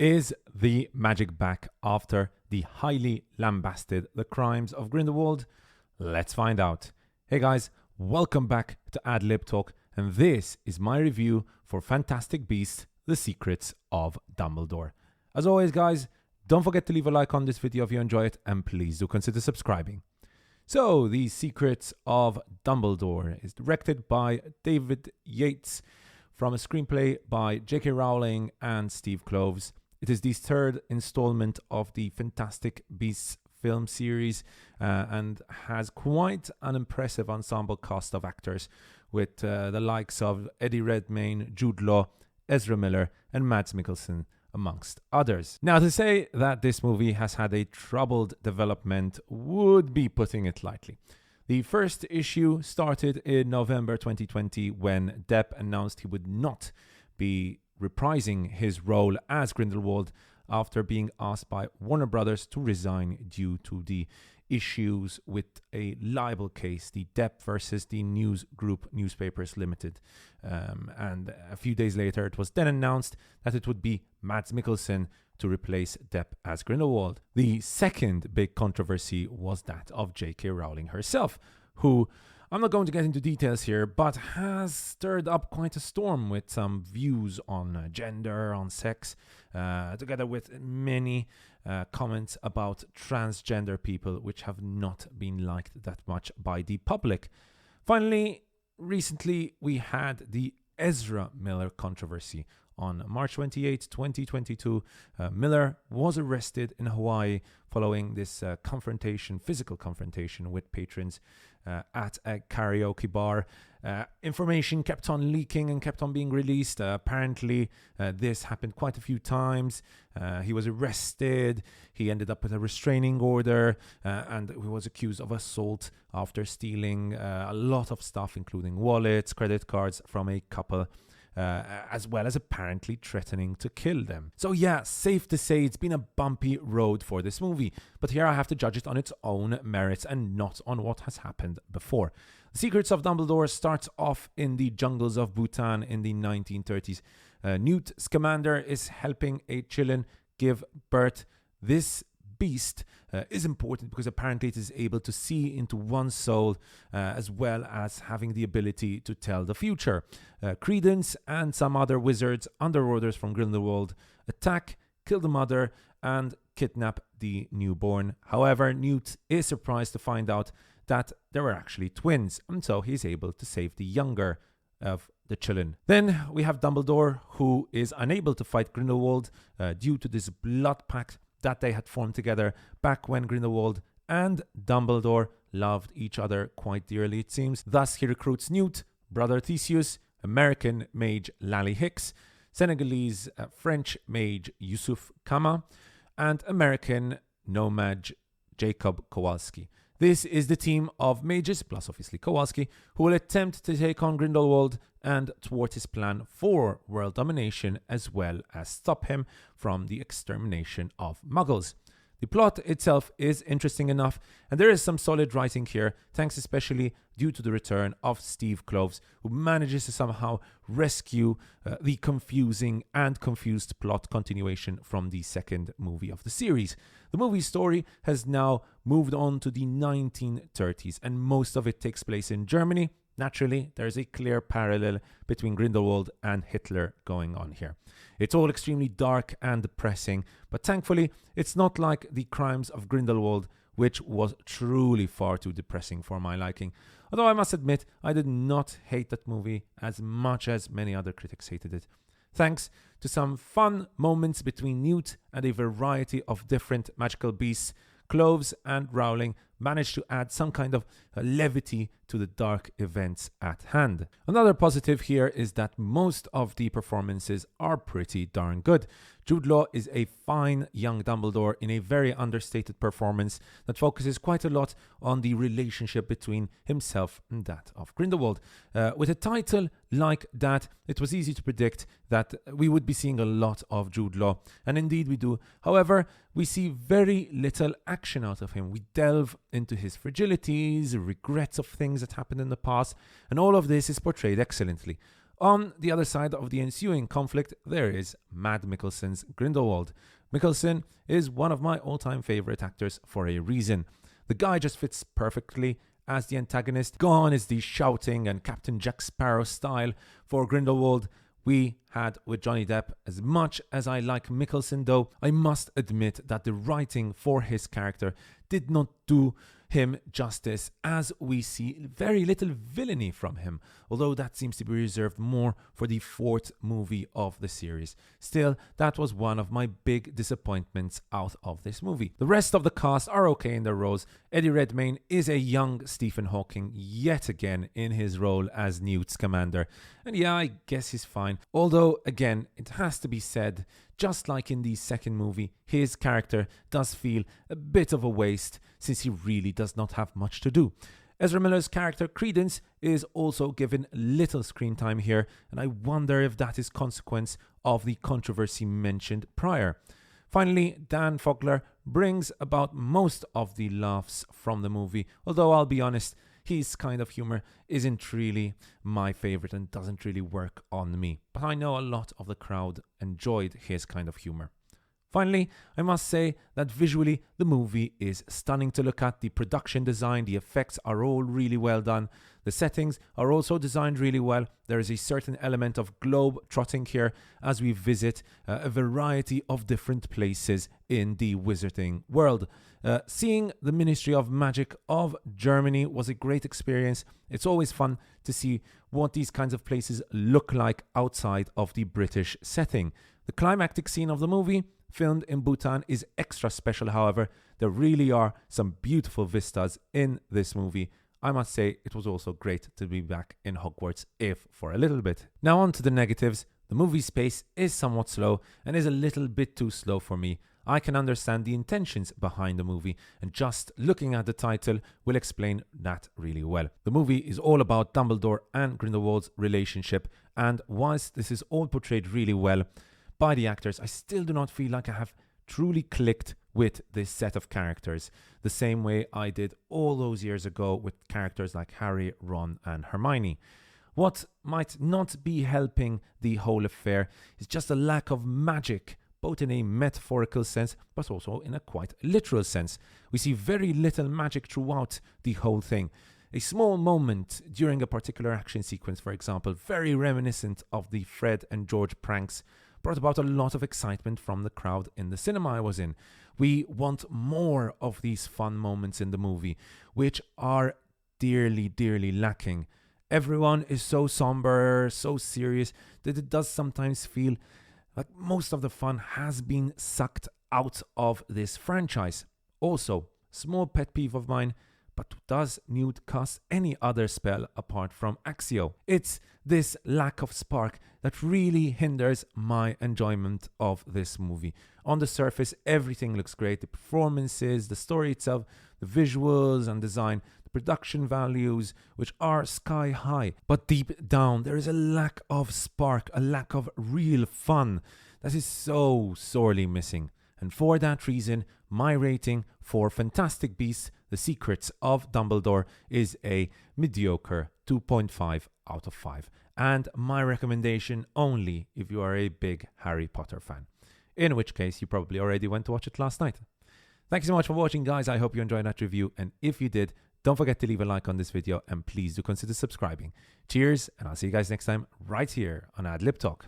Is the magic back after the highly lambasted The Crimes of Grindelwald? Let's find out. Hey guys, welcome back to Adlib Talk, and this is my review for Fantastic Beasts: The Secrets of Dumbledore. As always guys, don't forget to leave a like on this video if you enjoy it, and please do consider subscribing. So, The Secrets of Dumbledore is directed by David Yates from a screenplay by J.K. Rowling and Steve Kloves. It is the third installment of the Fantastic Beasts film series and has quite an impressive ensemble cast of actors with the likes of Eddie Redmayne, Jude Law, Ezra Miller and Mads Mikkelsen, amongst others. Now, to say that this movie has had a troubled development would be putting it lightly. The first issue started in November 2020 when Depp announced he would not be reprising his role as Grindelwald after being asked by Warner Brothers to resign due to the issues with a libel case, the Depp versus the News Group Newspapers Limited. And a few days later, it was then announced that it would be Mads Mikkelsen to replace Depp as Grindelwald. The second big controversy was that of J.K. Rowling herself, who, I'm not going to get into details here, but has stirred up quite a storm with some views on gender, on sex, together with many comments about transgender people, which have not been liked that much by the public. Finally, recently we had the Ezra Miller controversy. On March 28, 2022, Miller was arrested in Hawaii following this physical confrontation with patrons at a karaoke bar. Information kept on leaking and kept on being released. Apparently, this happened quite a few times. He was arrested. He ended up with a restraining order and he was accused of assault after stealing a lot of stuff, including wallets, credit cards from a couple. As well as apparently threatening to kill them. So yeah, safe to say it's been a bumpy road for this movie, but here I have to judge it on its own merits and not on what has happened before. The Secrets of Dumbledore starts off in the jungles of Bhutan in the 1930s. Newt Scamander is helping a Chilin give birth. This beast is important because apparently it is able to see into one's soul as well as having the ability to tell the future. Credence and some other wizards under orders from Grindelwald attack, kill the mother and kidnap the newborn. However, Newt is surprised to find out that there were actually twins, and so he's able to save the younger of the Chilin. Then we have Dumbledore, who is unable to fight Grindelwald due to this blood pact that they had formed together back when Grindelwald and Dumbledore loved each other quite dearly, it seems. Thus, he recruits Newt, brother Theseus, American mage Lally Hicks, Senegalese French mage Yusuf Kama, and American nomad Jacob Kowalski. This is the team of mages, plus obviously Kowalski, who will attempt to take on Grindelwald and thwart his plan for world domination, as well as stop him from the extermination of Muggles. The plot itself is interesting enough, and there is some solid writing here, thanks especially due to the return of Steve Kloves, who manages to somehow rescue the confusing and confused plot continuation from the second movie of the series. The movie's story has now moved on to the 1930s, and most of it takes place in Germany. Naturally, there's a clear parallel between Grindelwald and Hitler going on here. It's all extremely dark and depressing, but thankfully, it's not like The Crimes of Grindelwald, which was truly far too depressing for my liking. Although I must admit, I did not hate that movie as much as many other critics hated it. Thanks to some fun moments between Newt and a variety of different magical beasts, Kloves and Rowling managed to add some kind of levity to the dark events at hand. Another positive here is that most of the performances are pretty darn good. Jude Law is a fine young Dumbledore in a very understated performance that focuses quite a lot on the relationship between himself and that of Grindelwald. With a title like that, it was easy to predict that we would be seeing a lot of Jude Law, and indeed we do. However, we see very little action out of him. We delve into his fragilities, regrets of things that happened in the past, and all of this is portrayed excellently. On the other side of the ensuing conflict, there is Mads Mikkelsen's Grindelwald. Mikkelsen is one of my all-time favorite actors for a reason. The guy just fits perfectly as the antagonist. Gone is the shouting and Captain Jack Sparrow style for Grindelwald we had with Johnny Depp. As much as I like Mikkelsen though, I must admit that the writing for his character did not do him justice, as we see very little villainy from him, although that seems to be reserved more for the fourth movie of the series. Still, that was one of my big disappointments out of this movie. The rest of the cast are okay in their roles. Eddie Redmayne is a young Stephen Hawking yet again in his role as Newt Scamander, and yeah, I guess he's fine, although again, it has to be said, just like in the second movie, his character does feel a bit of a waste since he really does not have much to do. Ezra Miller's character Credence is also given little screen time here, and I wonder if that is consequence of the controversy mentioned prior. Finally, Dan Fogler brings about most of the laughs from the movie, although I'll be honest, his kind of humor isn't really my favorite and doesn't really work on me. But I know a lot of the crowd enjoyed his kind of humor. Finally, I must say that visually the movie is stunning to look at. The production design, the effects are all really well done. The settings are also designed really well. There is a certain element of globe trotting here as we visit a variety of different places in the wizarding world. Seeing the Ministry of Magic of Germany was a great experience. It's always fun to see what these kinds of places look like outside of the British setting. The climactic scene of the movie, filmed in Bhutan, is extra special, however. There really are some beautiful vistas in this movie. I must say it was also great to be back in Hogwarts, if for a little bit. Now on to the negatives. The movie's pace is somewhat slow and is a little bit too slow for me. I can understand the intentions behind the movie, and just looking at the title will explain that really well. The movie is all about Dumbledore and Grindelwald's relationship, and whilst this is all portrayed really well by the actors, I still do not feel like I have truly clicked with this set of characters the same way I did all those years ago with characters like Harry, Ron and Hermione. What might not be helping the whole affair is just a lack of magic, both in a metaphorical sense but also in a quite literal sense. We see very little magic throughout the whole thing. A small moment during a particular action sequence, for example, very reminiscent of the Fred and George pranks, brought about a lot of excitement from the crowd in the cinema I was in. We want more of these fun moments in the movie, which are dearly, dearly lacking. Everyone is so somber, so serious, that it does sometimes feel like most of the fun has been sucked out of this franchise. Also, small pet peeve of mine, but does Newt cast any other spell apart from Accio? It's this lack of spark that really hinders my enjoyment of this movie. On the surface, everything looks great. The performances, the story itself, the visuals and design, the production values, which are sky high. But deep down, there is a lack of spark, a lack of real fun that is so sorely missing. And for that reason, my rating for Fantastic Beasts: The Secrets of Dumbledore is a mediocre 2.5 out of 5. And my recommendation only if you are a big Harry Potter fan. In which case, you probably already went to watch it last night. Thank you so much for watching, guys. I hope you enjoyed that review. And if you did, don't forget to leave a like on this video and please do consider subscribing. Cheers, and I'll see you guys next time right here on Ad Lib Talk.